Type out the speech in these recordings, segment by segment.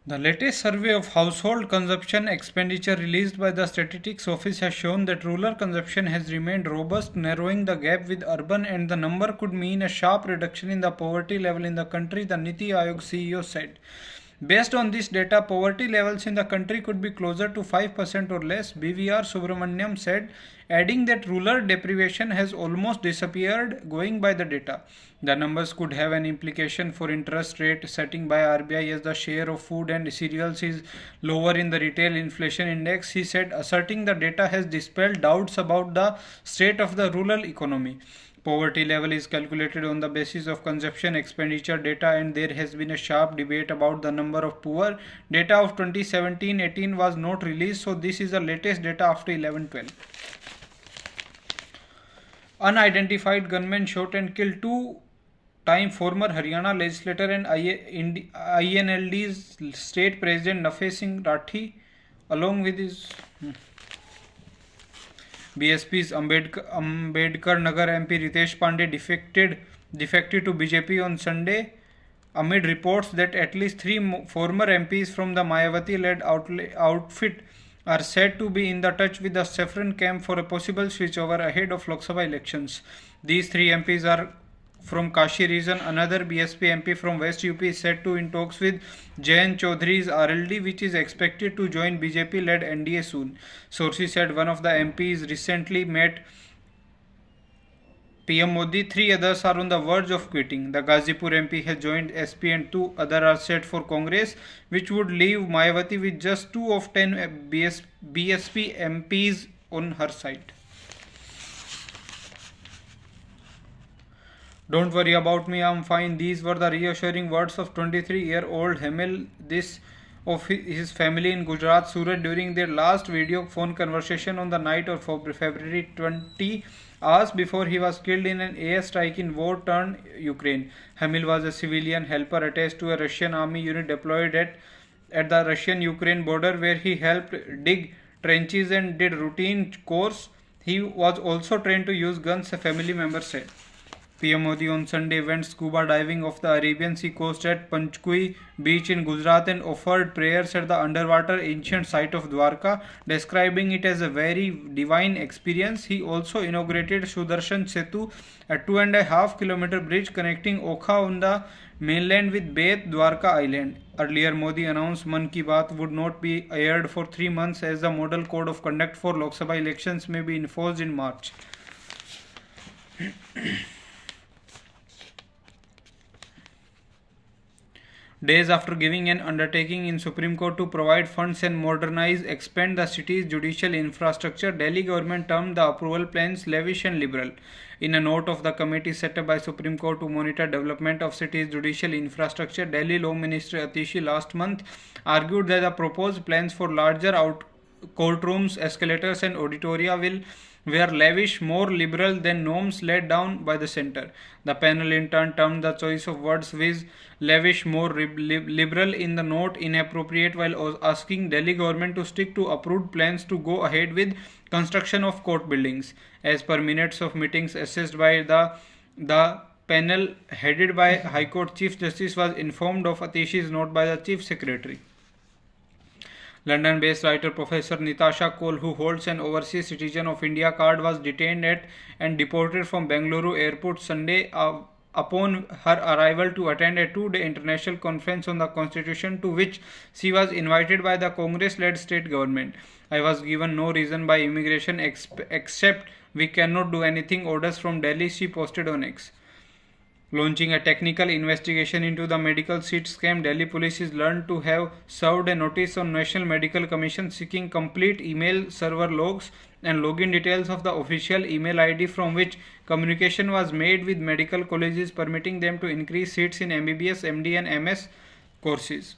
The latest survey of household consumption expenditure released by the Statistics Office has shown that rural consumption has remained robust, narrowing the gap with urban, and the number could mean a sharp reduction in the poverty level in the country, the Niti Aayog CEO said. Based on this data, poverty levels in the country could be closer to 5% or less, BVR Subramaniam said, adding that rural deprivation has almost disappeared going by the data. The numbers could have an implication for interest rate setting by RBI as the share of food and cereals is lower in the retail inflation index, he said, asserting the data has dispelled doubts about the state of the rural economy. Poverty level is calculated on the basis of consumption expenditure data, and there has been a sharp debate about the number of poor. Data of 2017-18 was not released, so this is the latest data after 11-12. Unidentified gunmen shot and killed two-time former Haryana legislator and INLD's state president Nafe Singh Rathi, along with his BSP's Ambedkar Nagar MP Ritesh Pandey defected to BJP on Sunday amid reports that at least three former MPs from the Mayawati-led outfit are said to be in the touch with the Saffron camp for a possible switchover ahead of Lok Sabha elections. These three MPs are from Kashi region. Another BSP MP from West UP is said to in talks with Jayant Chaudhary's RLD, which is expected to join BJP-led NDA soon. Sources said one of the MPs recently met PM Modi. Three others are on the verge of quitting. The Ghazipur MP has joined SP and two others are set for Congress, which would leave Mayawati with just 2 of 10 BSP MPs on her side. Don't worry about me, I'm fine. These were the reassuring words of 23-year-old Hemil, this of his family in Gujarat, Surat, during their last video phone conversation on the night of February 20, hours before he was killed in an airstrike in war-torn Ukraine. Hemil was a civilian helper attached to a Russian army unit deployed at the Russian-Ukraine border, where he helped dig trenches and did routine chores. He was also trained to use guns, a family member said. PM Modi on Sunday went scuba diving off the Arabian Sea coast at Panchkui beach in Gujarat and offered prayers at the underwater ancient site of Dwarka, describing it as a very divine experience. He also inaugurated Sudarshan Setu, a 2.5-kilometer bridge connecting Okha on the mainland with Bet Dwarka Island. Earlier, Modi announced Mann Ki Baat would not be aired for 3 months as the model code of conduct for Lok Sabha elections may be enforced in March. Days after giving an undertaking in Supreme Court to provide funds and expand the city's judicial infrastructure, Delhi government termed the approval plans lavish and liberal. In a note of the committee set up by Supreme Court to monitor development of city's judicial infrastructure, Delhi Law Minister Atishi last month argued that the proposed plans for larger courtrooms, escalators and auditoria were lavish, more liberal than norms laid down by the centre. The panel in turn termed the choice of words with lavish, more liberal in the note inappropriate, while asking Delhi government to stick to approved plans to go ahead with construction of court buildings. As per minutes of meetings assessed by the panel headed by High Court Chief Justice was informed of Atishi's note by the Chief Secretary. London-based writer Professor Natasha Cole, who holds an overseas citizen of India card, was detained at and deported from Bengaluru airport Sunday upon her arrival to attend a 2-day international conference on the constitution to which she was invited by the Congress-led state government. I was given no reason by immigration except we cannot do anything, orders from Delhi, she posted on X. Launching a technical investigation into the medical seat scam, Delhi police is learned to have served a notice on National Medical Commission seeking complete email server logs and login details of the official email ID from which communication was made with medical colleges, permitting them to increase seats in MBBS, MD and MS courses.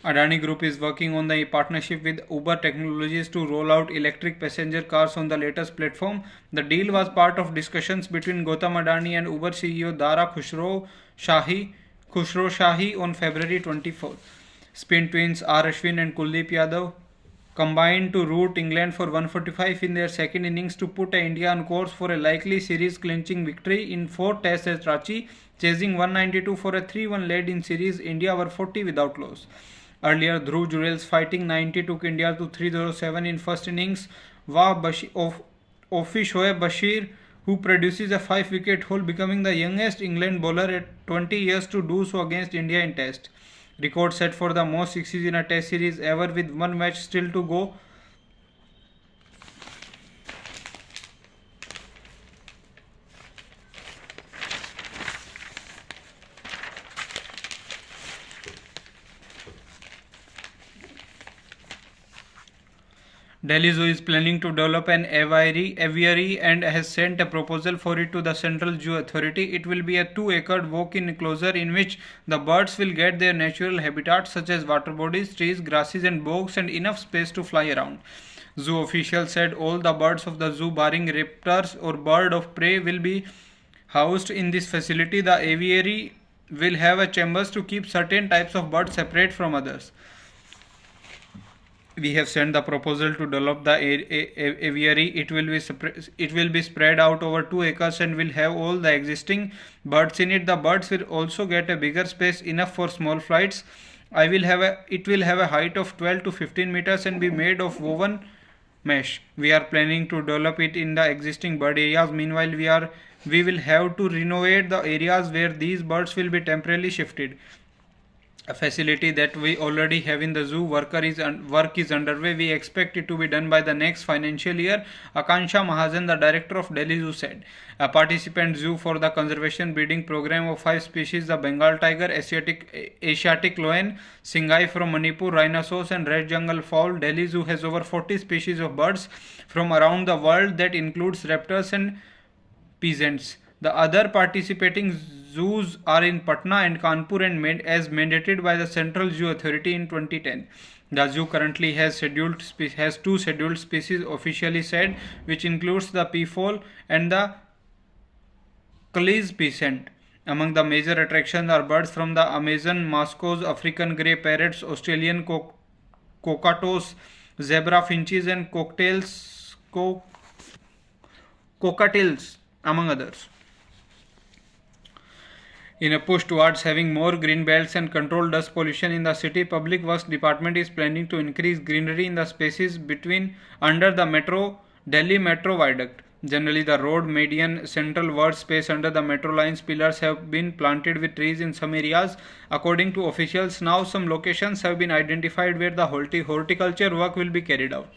Adani Group is working on the partnership with Uber Technologies to roll out electric passenger cars on the latest platform. The deal was part of discussions between Gautam Adani and Uber CEO Dara Khushro Shahi on February 24. Spin twins R. Ashwin and Kuldeep Yadav combined to rout England for 145 in their second innings to put India on course for a likely series clinching victory in 4 tests at Ranchi, chasing 192 for a 3-1 lead in series. India were 40 without loss. Earlier, Dhruv Jurel's fighting 90 took India to 307 in first innings. Ofi Shoaib Bashir, who produces a 5-wicket haul, becoming the youngest England bowler at 20 years to do so against India in Test. Record set for the most sixes in a Test series ever, with one match still to go. Delhi Zoo is planning to develop an aviary and has sent a proposal for it to the Central Zoo Authority. It will be a 2-acre walk-in enclosure in which the birds will get their natural habitat such as water bodies, trees, grasses and bogs, and enough space to fly around. Zoo officials said all the birds of the zoo barring raptors or bird of prey will be housed in this facility. The aviary will have a chambers to keep certain types of birds separate from others. We have sent the proposal to develop the aviary. It will be spread out over 2 acres and will have all the existing birds in it. The birds will also get a bigger space, enough for small flights. It will have a height of 12 to 15 meters and be made of woven mesh. We are planning to develop it in the existing bird areas. Meanwhile, we will have to renovate the areas where these birds will be temporarily shifted. A facility that we already have in the zoo. Work is underway. We expect it to be done by the next financial year, Akansha Mahajan, the director of Delhi Zoo, said. A participant zoo for the conservation breeding program of 5 species, the Bengal tiger, Asiatic loin, Singhai from Manipur, rhinoceros and red jungle fowl. Delhi Zoo has over 40 species of birds from around the world that includes raptors and peasants. The other participating zoos are in Patna and Kanpur and as mandated by the Central Zoo Authority in 2010. The zoo currently has 2 scheduled species officially said, which includes the peafowl and the Calais peasant. Among the major attractions are birds from the Amazon, mascots, African grey parrots, Australian cockatoos, zebra finches and cockatiels, among others. In a push towards having more green belts and control dust pollution in the city, Public Works Department is planning to increase greenery in the spaces under the Delhi Metro Viaduct. Generally, the road median central word space under the metro line's pillars have been planted with trees in some areas. According to officials, now some locations have been identified where the horticulture work will be carried out.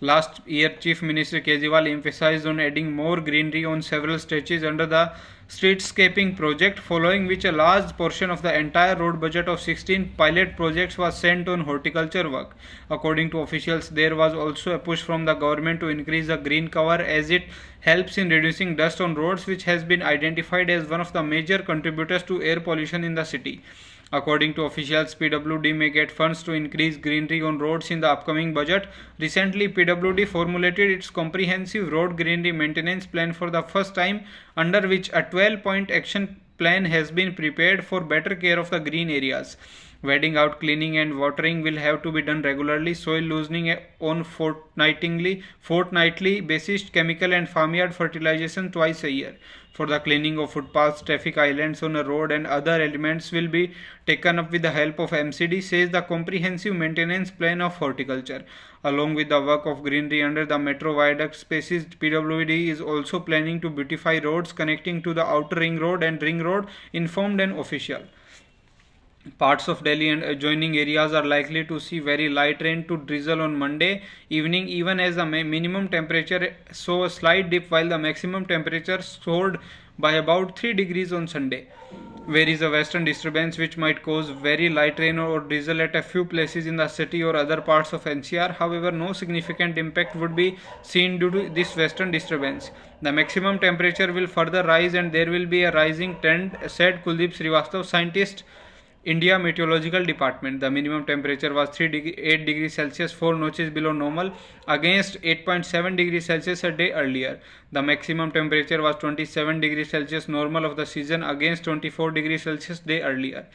Last year, Chief Minister Kejriwal emphasized on adding more greenery on several stretches under the streetscaping project, following which a large portion of the entire road budget of 16 pilot projects was sent on horticulture work. According to officials, there was also a push from the government to increase the green cover as it helps in reducing dust on roads, which has been identified as one of the major contributors to air pollution in the city. According to officials, PWD may get funds to increase greenery on roads in the upcoming budget. Recently, PWD formulated its comprehensive road greenery maintenance plan for the first time, under which a 12-point action plan has been prepared for better care of the green areas. Weeding out, cleaning and watering will have to be done regularly. Soil loosening on fortnightly basis, chemical and farmyard fertilization twice a year. For the cleaning of footpaths, traffic islands on a road and other elements will be taken up with the help of MCD, says the comprehensive maintenance plan of horticulture. Along with the work of greenery under the metro viaduct spaces, PWD is also planning to beautify roads connecting to the outer ring road and ring road, informed an official. Parts of Delhi and adjoining areas are likely to see very light rain to drizzle on Monday evening, even as the minimum temperature saw a slight dip while the maximum temperature soared by about 3 degrees on Sunday. There is a western disturbance which might cause very light rain or drizzle at a few places in the city or other parts of NCR. However, no significant impact would be seen due to this western disturbance. The maximum temperature will further rise and there will be a rising trend, said Kuldeep Srivastav, scientist, India Meteorological Department. The minimum temperature was 8 degrees Celsius, 4 notches below normal, against 8.7 degrees Celsius a day earlier. The maximum temperature was 27 degrees Celsius normal of the season against 24 degrees Celsius day earlier.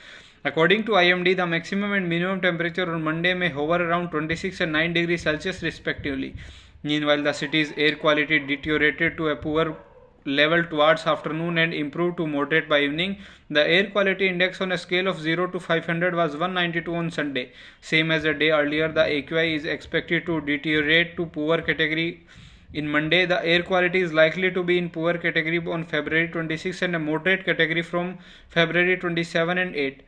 According to IMD, the maximum and minimum temperature on Monday may hover around 26 and 9 degrees Celsius respectively. Meanwhile, the city's air quality deteriorated to a poor level towards afternoon and improved to moderate by evening. The air quality index on a scale of 0 to 500 was 192 on Sunday. Same as a day earlier, the AQI is expected to deteriorate to poor category in Monday. The air quality is likely to be in poor category on February 26 and a moderate category from February 27 and 8.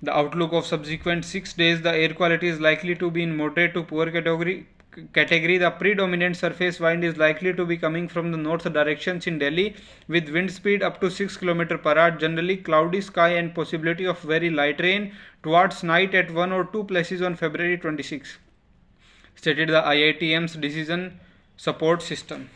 The outlook of subsequent 6 days, the air quality is likely to be in moderate to poor category. The predominant surface wind is likely to be coming from the north directions in Delhi with wind speed up to 6 km per hour. Generally cloudy sky and possibility of very light rain towards night at one or two places on February 26, stated the IITM's decision support system.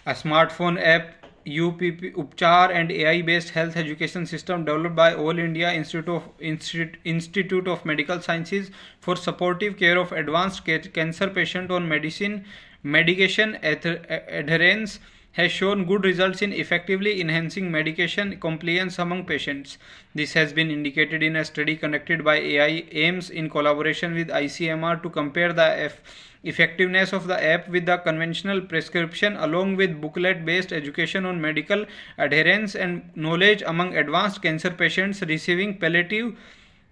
A smartphone app, UPP Upchar, and AI-based health education system developed by All India Institute of Medical Sciences for supportive care of advanced cancer patients on medication adherence has shown good results in effectively enhancing medication compliance among patients. This has been indicated in a study conducted by AIIMS in collaboration with ICMR to compare the effectiveness of the app with the conventional prescription along with booklet based education on medical adherence and knowledge among advanced cancer patients receiving palliative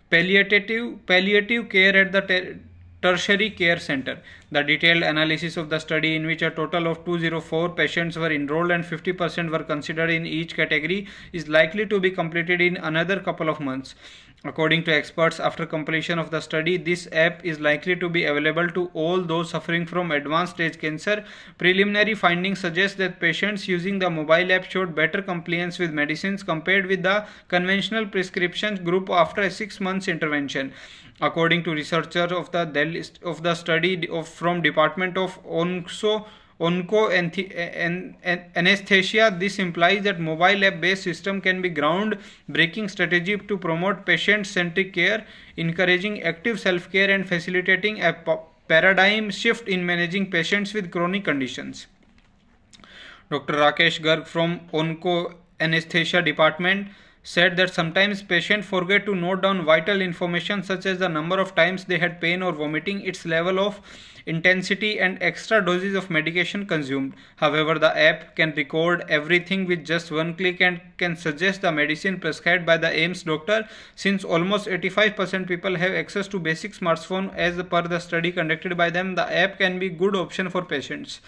care at the tertiary care center. The detailed analysis of the study, in which a total of 204 patients were enrolled and 50% were considered in each category, is likely to be completed in another couple of months. According to experts, after completion of the study, this app is likely to be available to all those suffering from advanced stage cancer. Preliminary findings suggest that patients using the mobile app showed better compliance with medicines compared with the conventional prescription group after a 6 months intervention. According to researchers of the study from Department of Anesthesia, this implies that mobile app based system can be ground breaking strategy to promote patient centric care, encouraging active self care and facilitating a paradigm shift in managing patients with chronic conditions. Dr. Rakesh Garg from Onco Anesthesia Department said that sometimes patients forget to note down vital information such as the number of times they had pain or vomiting, its level of intensity, and extra doses of medication consumed. However, the app can record everything with just one click and can suggest the medicine prescribed by the AIIMS doctor. Since almost 85% people have access to basic smartphone as per the study conducted by them, the app can be a good option for patients.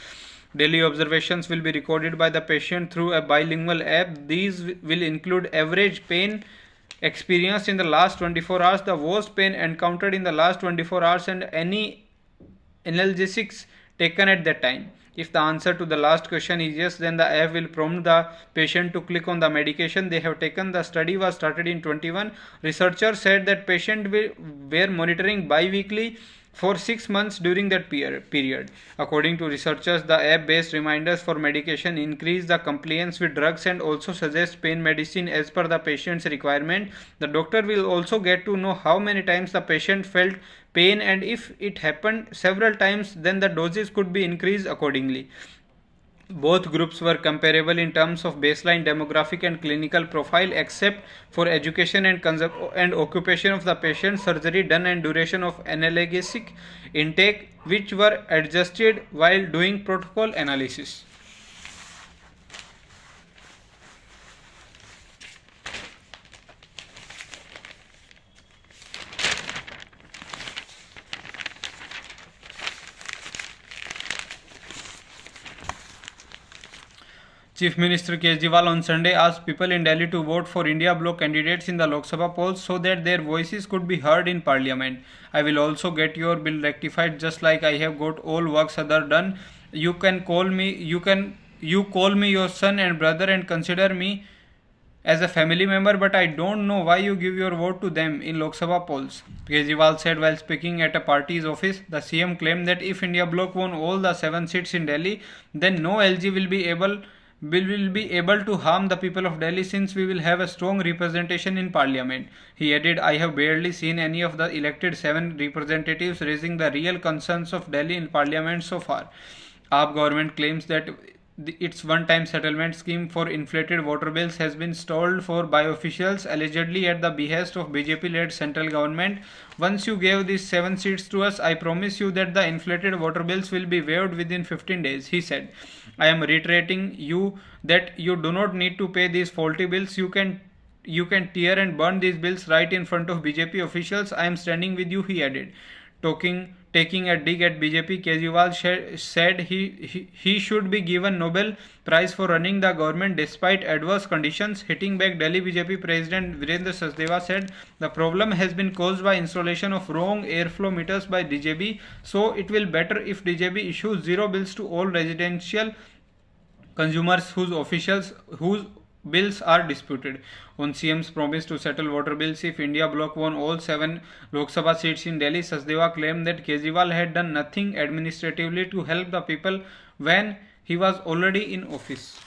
Daily observations will be recorded by the patient through a bilingual app. These will include average pain experienced in the last 24 hours, the worst pain encountered in the last 24 hours, and any analgesics taken at that time. If the answer to the last question is yes, then the app will prompt the patient to click on the medication they have taken. The study was started in 21. Researchers said that patients were monitoring bi-weekly for 6 months during that period. According to researchers, the app-based reminders for medication increase the compliance with drugs and also suggest pain medicine as per the patient's requirement. The doctor will also get to know how many times the patient felt pain, and if it happened several times, then the doses could be increased accordingly. Both groups were comparable in terms of baseline demographic and clinical profile, except for education and occupation of the patient, surgery done, and duration of analgesic intake, which were adjusted while doing protocol analysis. Chief Minister Kejriwal on Sunday asked people in Delhi to vote for India Bloc candidates in the Lok Sabha polls so that their voices could be heard in Parliament. I will also get your bill rectified just like I have got all works other done. You call me your son and brother and consider me as a family member, but I don't know why you give your vote to them in Lok Sabha polls, Kejriwal said while speaking at a party's office. The CM claimed that if India Bloc won all the 7 seats in Delhi, then no LG will be able to harm the people of Delhi, since we will have a strong representation in Parliament. He added, I have barely seen any of the elected 7 representatives raising the real concerns of Delhi in Parliament so far. AAP government claims that its one-time settlement scheme for inflated water bills has been stalled for by officials allegedly at the behest of BJP-led central government. Once you gave these 7 seats to us, I promise you that the inflated water bills will be waived within 15 days, he said. I am reiterating you that you do not need to pay these faulty bills. You can tear and burn these bills right in front of BJP officials. I am standing with you, he added. Taking a dig at BJP, Kejriwal said he should be given Nobel Prize for running the government despite adverse conditions. Hitting back, Delhi BJP President Virendra Sachdeva said the problem has been caused by installation of wrong airflow meters by DJB, so it will better if DJB issues zero bills to all residential consumers whose bills are disputed. On CM's promise to settle water bills if India bloc won all 7 Lok Sabha seats in Delhi, Sachdeva claimed that Kejriwal had done nothing administratively to help the people when he was already in office.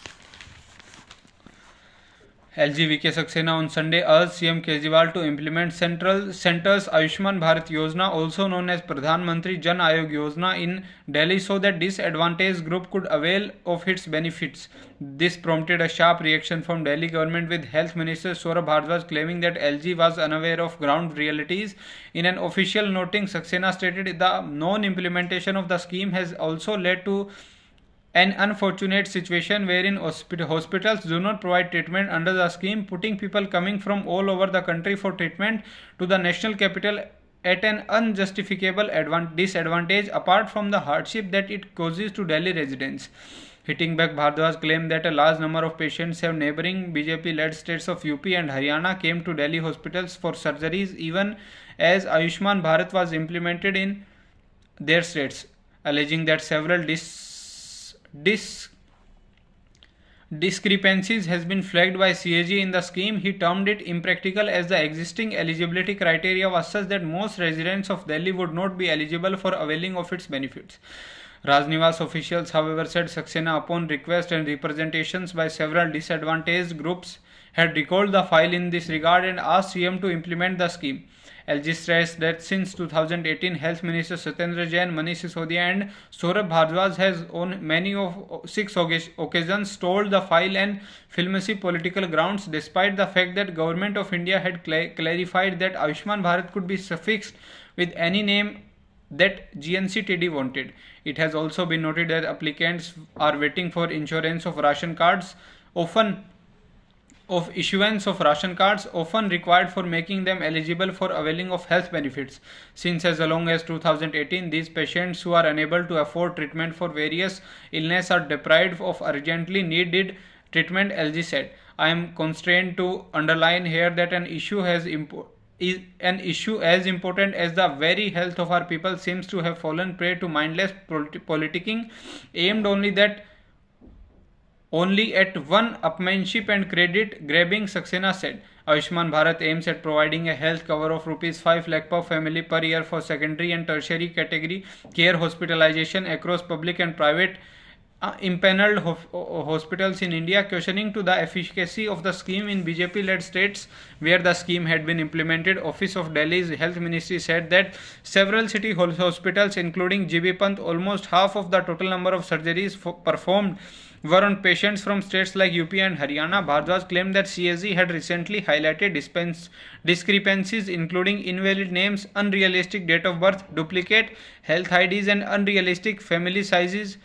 LG VK Saxena on Sunday urged CM Kejriwal to implement center's Ayushman Bharat Yojana, also known as Pradhan Mantri Jan Ayog Yojana, in Delhi so that disadvantaged group could avail of its benefits. This prompted a sharp reaction from Delhi government, with Health Minister Saurabh Bhardwaj claiming that LG was unaware of ground realities. In an official noting, Saxena stated the non-implementation of the scheme has also led to an unfortunate situation wherein hospitals do not provide treatment under the scheme, putting people coming from all over the country for treatment to the national capital at an unjustifiable disadvantage, apart from the hardship that it causes to Delhi residents. Hitting back, Bhardwaj claimed that a large number of patients have neighbouring BJP-led states of UP and Haryana came to Delhi hospitals for surgeries even as Ayushman Bharat was implemented in their states, alleging that several discrepancies has been flagged by CAG in the scheme. He termed it impractical as the existing eligibility criteria was such that most residents of Delhi would not be eligible for availing of its benefits. Rajnivas officials, however, said Saxena, upon request and representations by several disadvantaged groups, had recalled the file in this regard and asked CM to implement the scheme. LG stressed that since 2018, Health Minister Satyendra Jain, Manish Sisodia and Saurabh Bhardwaj has on many of 6 occasions stalled the file and flimsy political grounds, despite the fact that Government of India had clarified that Ayushman Bharat could be suffixed with any name that GNC-TD wanted. It has also been noted that applicants are waiting for issuance of ration cards, often required for making them eligible for availing of health benefits. Since as long as 2018, these patients who are unable to afford treatment for various illness are deprived of urgently needed treatment, LG said. I am constrained to underline here that an issue as important as the very health of our people seems to have fallen prey to mindless politicking aimed only at one upmanship and credit grabbing, Saxena said. Ayushman Bharat aims at providing a health cover of Rs 5 lakh per family per year for secondary and tertiary category care hospitalization across public and private impaneled hospitals in India, questioning to the efficacy of the scheme in BJP-led states where the scheme had been implemented. Office of Delhi's Health Ministry said that several city hospitals, including GB Pant, almost half of the total number of surgeries performed were on patients from states like UP and Haryana. Bhardwaj claimed that CAG had recently highlighted discrepancies including invalid names, unrealistic date of birth, duplicate health IDs and unrealistic family sizes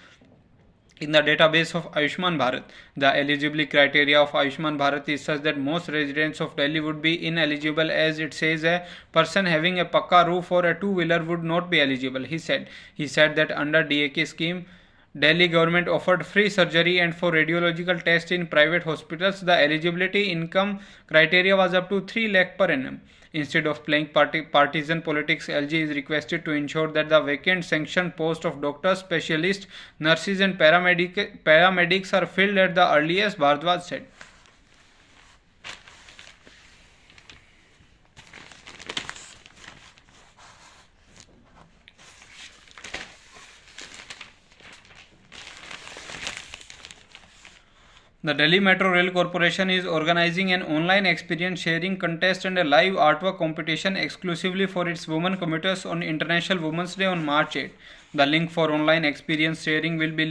in the database of Ayushman Bharat. The eligibility criteria of Ayushman Bharat is such that most residents of Delhi would be ineligible, as it says a person having a pakka roof or a two-wheeler would not be eligible, he said. He said that under DAK scheme, Delhi government offered free surgery and for radiological tests in private hospitals. The eligibility income criteria was up to 3 lakh per annum. Instead of playing partisan politics, LG is requested to ensure that the vacant sanctioned post of doctors, specialists, nurses and paramedics are filled at the earliest, Bhardwaj said. The Delhi Metro Rail Corporation is organizing an online experience sharing contest and a live artwork competition exclusively for its women commuters on International Women's Day on March 8. The link for online experience sharing will be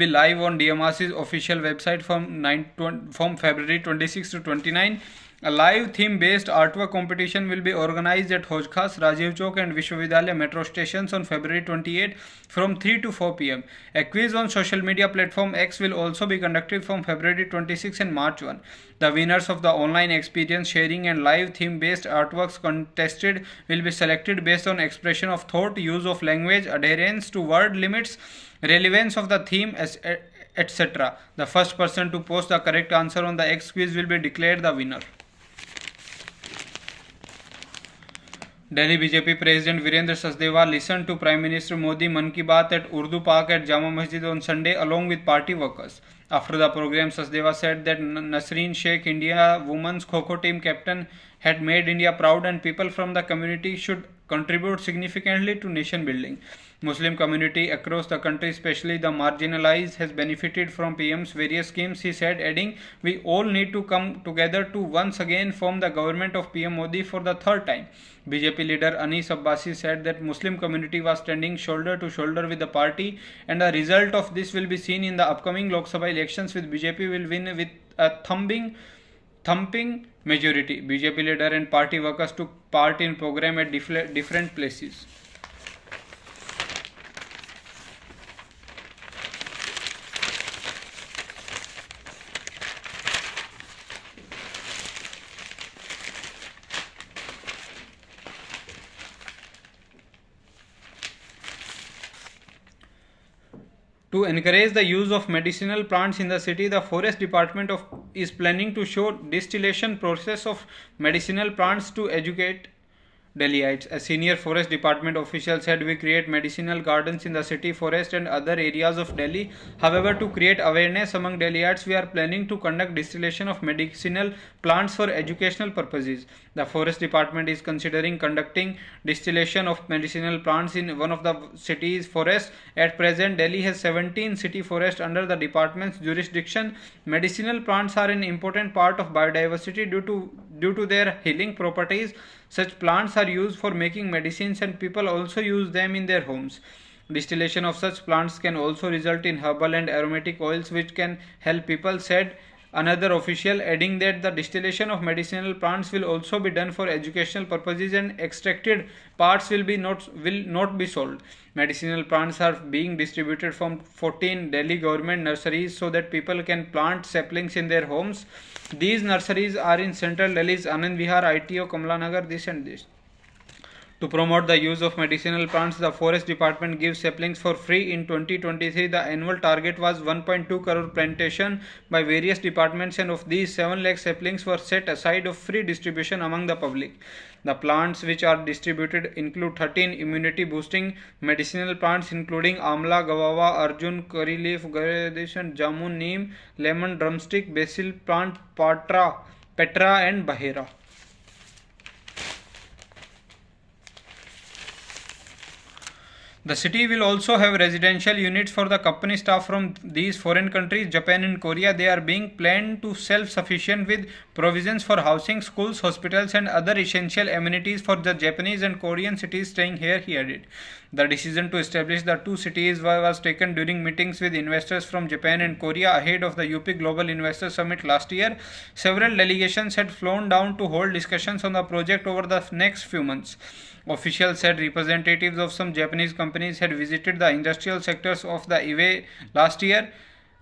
live on DMRC's official website from February 26 to 29. A live theme-based artwork competition will be organized at Hoj Khas, Rajiv Chowk and Vishwavidyalaya metro stations on February 28 from 3 to 4 pm. A quiz on social media platform X will also be conducted from February 26 and March 1. The winners of the online experience sharing and live theme-based artworks contested will be selected based on expression of thought, use of language, adherence to word limits, relevance of the theme, etc. The first person to post the correct answer on the X quiz will be declared the winner. Delhi BJP President Virendra Sachdeva listened to Prime Minister Modi Mann Ki Baat at Urdu Park at Jama Masjid on Sunday along with party workers. After the program, Sachdeva said that Nasreen Sheikh, India women's Kho-Kho team captain, had made India proud and people from the community should contribute significantly to nation building. Muslim community across the country, especially the marginalized, has benefited from PM's various schemes, he said, adding, we all need to come together to once again form the government of PM Modi for the third time. BJP leader Anis Abbasi said that Muslim community was standing shoulder to shoulder with the party and the result of this will be seen in the upcoming Lok Sabha elections with BJP will win with a thumping majority. BJP leader and party workers took part in program at different places. To encourage the use of medicinal plants in the city, the Forest Department is planning to show distillation process of medicinal plants to educate Delhiites. A senior Forest Department official said, we create medicinal gardens in the city, forest and other areas of Delhi. However, to create awareness among Delhiites, we are planning to conduct distillation of medicinal plants for educational purposes. The Forest Department is considering conducting distillation of medicinal plants in one of the city's forests. At present, Delhi has 17 city forests under the department's jurisdiction. Medicinal plants are an important part of biodiversity due to their healing properties. Such plants are used for making medicines and people also use them in their homes. Distillation of such plants can also result in herbal and aromatic oils which can help people, said another official, adding that the distillation of medicinal plants will also be done for educational purposes and extracted parts will not be sold. Medicinal plants are being distributed from 14 Delhi government nurseries so that people can plant saplings in their homes. These nurseries are in central Delhi's Anand Vihar, ITO, Kamla Nagar, this and this. To promote the use of medicinal plants, the Forest Department gives saplings for free. In 2023, the annual target was 1.2 crore plantation by various departments, and of these, 7 lakh saplings were set aside of free distribution among the public. The plants which are distributed include 13 immunity-boosting medicinal plants including Amla, Gavava, Arjun, curry leaf, Garadation, Jamun, Neem, lemon, drumstick, basil plant, Petra and Bahera. The city will also have residential units for the company staff from these foreign countries, Japan and Korea. They are being planned to self-sufficient with provisions for housing, schools, hospitals and other essential amenities for the Japanese and Korean cities staying here, he added. The decision to establish the two cities was taken during meetings with investors from Japan and Korea ahead of the UP Global Investor Summit last year. Several delegations had flown down to hold discussions on the project over the next few months. Officials said representatives of some Japanese companies had visited the industrial sectors of the IWA last year.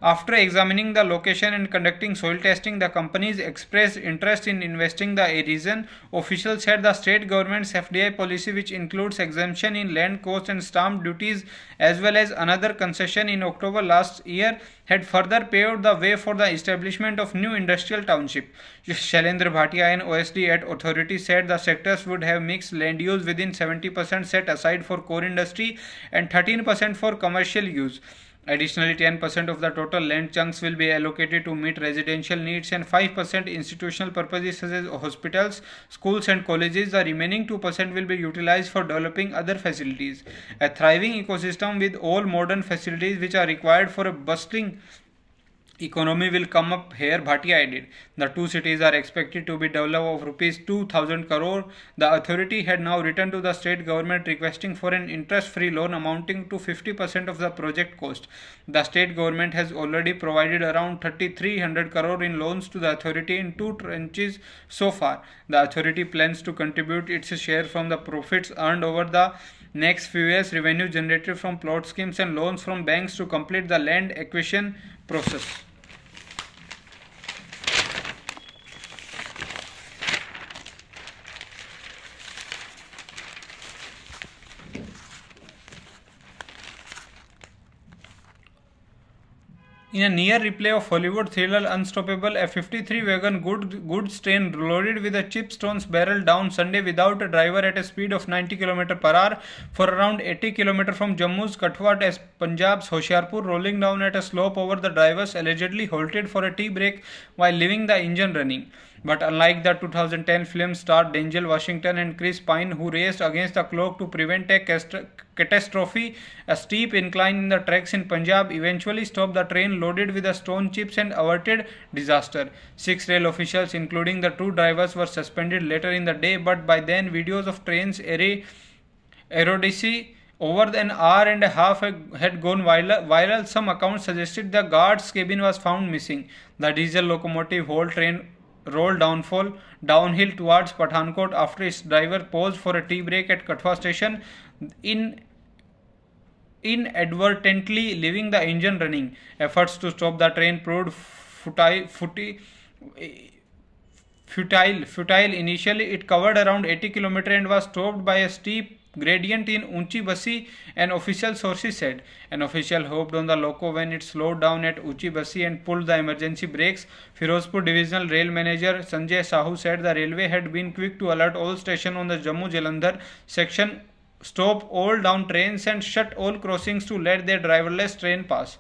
After examining the location and conducting soil testing, the companies expressed interest in investing in the region. Officials said the state government's FDI policy, which includes exemption in land cost and stamp duties as well as another concession in October last year, had further paved the way for the establishment of new industrial township. Shailendra Bhatia, an OSD at authority, said the sectors would have mixed land use within 70% set aside for core industry and 13% for commercial use. Additionally, 10% of the total land chunks will be allocated to meet residential needs and 5% institutional purposes such as hospitals, schools and colleges. The remaining 2% will be utilized for developing other facilities. A thriving ecosystem with all modern facilities which are required for a bustling Economy will come up here, Bhatia added. The two cities are expected to be developed of rupees 2000 crore. The authority had now written to the state government requesting for an interest-free loan amounting to 50% of the project cost. The state government has already provided around 3300 crore in loans to the authority in two tranches so far. The authority plans to contribute its share from the profits earned over the next few years, revenue generated from plot schemes and loans from banks to complete the land acquisition process. In a near replay of Hollywood thriller Unstoppable, a 53-wagon goods train loaded with a chip stones barreled down Sunday without a driver at a speed of 90 km per hour for around 80 km from Jammu's Kathua to Punjab's Hoshiarpur, rolling down at a slope over the drivers allegedly halted for a tea break while leaving the engine running. But unlike the 2010 film star Denzel Washington and Chris Pine, who raced against the clock to prevent a catastrophe, a steep incline in the tracks in Punjab eventually stopped the train loaded with the stone chips and averted disaster. 6 rail officials, including the 2 drivers, were suspended later in the day, but by then videos of trains erodicity over an hour and a half had gone viral. Some accounts suggested the guard's cabin was found missing. The diesel locomotive whole train rolled downhill towards Pathankot after its driver paused for a tea break at Kathua station, inadvertently leaving the engine running. Efforts to stop the train proved futile. Initially, it covered around 80 km and was stopped by a steep gradient in Unchi Basi, an official sources said. An official hopped on the loco when it slowed down at Unchi Basi and pulled the emergency brakes. Firozpur Divisional Rail Manager Sanjay Sahu said the railway had been quick to alert all stations on the Jammu Jalandhar section, stop all down trains and shut all crossings to let their driverless train pass.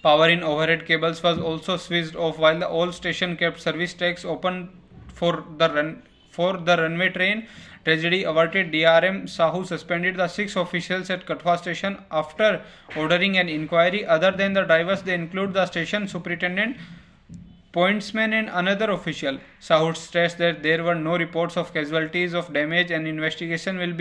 Power in overhead cables was also switched off while the all station kept service tracks open for the runway train. Tragedy averted. DRM Sahu suspended the 6 officials at Kathua station after ordering an inquiry. Other than the drivers, they include the station superintendent, pointsman and another official. Sahu stressed that there were no reports of casualties of damage and investigation will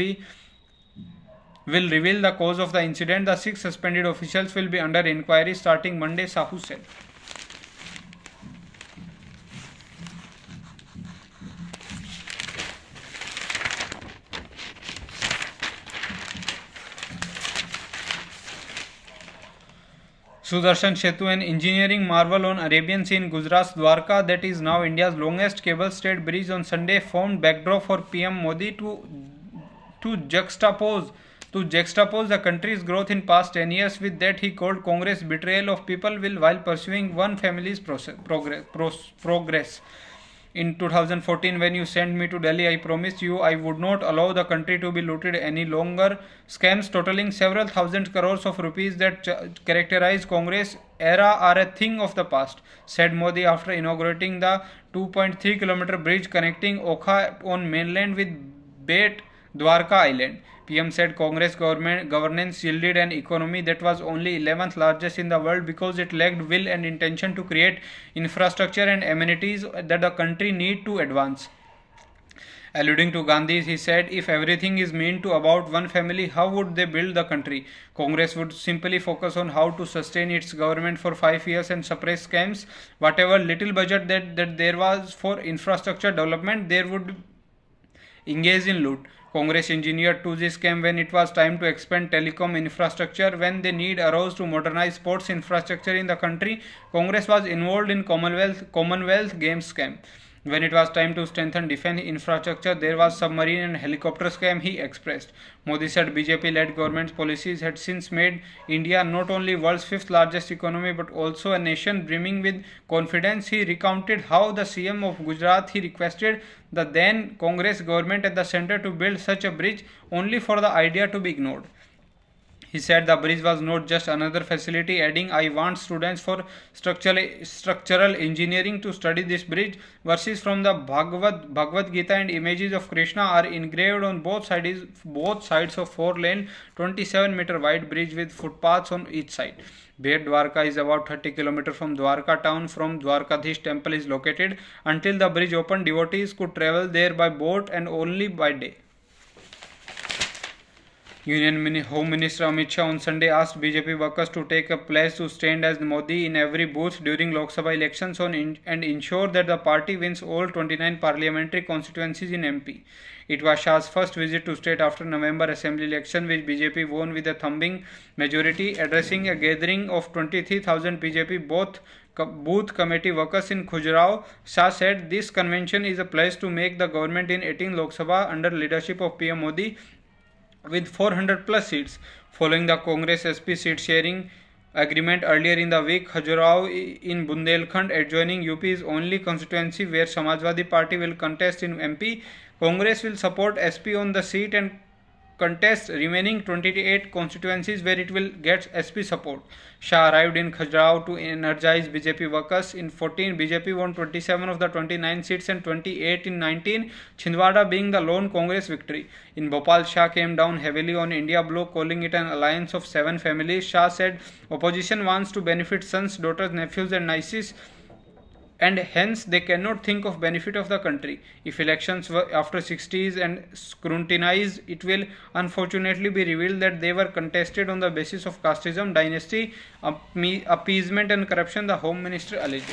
reveal the cause of the incident. The 6 suspended officials will be under inquiry starting Monday, Sahu said. Sudarshan Setu, an engineering marvel on Arabian Sea in Gujarat's Dwarka that is now India's longest cable-stayed bridge, on Sunday formed backdrop for PM Modi to juxtapose the country's growth in past 10 years with that he called Congress betrayal of people while pursuing one family's progress. In 2014, when you sent me to Delhi, I promised you I would not allow the country to be looted any longer. Scams totaling several thousand crores of rupees that characterize Congress era are a thing of the past, said Modi after inaugurating the 2.3 kilometer bridge connecting Okha on mainland with Bet Dwarka Island. PM said Congress governance yielded an economy that was only 11th largest in the world because it lacked will and intention to create infrastructure and amenities that the country need to advance. Alluding to Gandhi, he said, if everything is meant to about one family, how would they build the country? Congress would simply focus on how to sustain its government for 5 years and suppress scams. Whatever little budget that there was for infrastructure development, there would engage in loot. Congress engineered 2G scam when it was time to expand telecom infrastructure. When the need arose to modernize sports infrastructure in the country, Congress was involved in Commonwealth Games scam. When it was time to strengthen defense infrastructure, there was submarine and helicopter scam, he expressed. Modi said BJP-led government's policies had since made India not only world's 5th largest economy but also a nation brimming with confidence. He recounted how the CM of Gujarat he requested the then Congress government at the center to build such a bridge only for the idea to be ignored. He said the bridge was not just another facility, adding, I want students for structural engineering to study this bridge. Verses from the Bhagavad Gita and images of Krishna are engraved on both sides of 4-lane, 27-meter wide bridge with footpaths on each side. Bhed Dwarka is about 30 km from Dwarka town. From Dwarkadhish temple is located. Until the bridge opened, devotees could travel there by boat and only by day. Union Home Minister Amit Shah on Sunday asked BJP workers to take a pledge to stand as Modi in every booth during Lok Sabha elections and ensure that the party wins all 29 parliamentary constituencies in MP. It was Shah's first visit to state after November Assembly election, which BJP won with a thumping majority. Addressing a gathering of 23,000 BJP booth committee workers in Khajuraho, Shah said this convention is a pledge to make the government in 18 Lok Sabha under leadership of PM Modi with 400 plus seats. Following the Congress SP seat sharing agreement earlier in the week, Khajuraho in Bundelkhand, adjoining UP, is only constituency where Samajwadi Party will contest in MP. Congress will support SP on the seat and contest remaining 28 constituencies where it will get SP support. Shah arrived in Khajuraho to energize BJP workers. In 14, BJP won 27 of the 29 seats and 28 in 19, Chhindwara being the lone Congress victory. In Bhopal, Shah came down heavily on India Bloc, calling it an alliance of 7 families. Shah said opposition wants to benefit sons, daughters, nephews and nieces, and hence they cannot think of benefit of the country. If elections were after 60s and scrutinized, it will unfortunately be revealed that they were contested on the basis of casteism, dynasty, appeasement and corruption, the Home Minister alleged.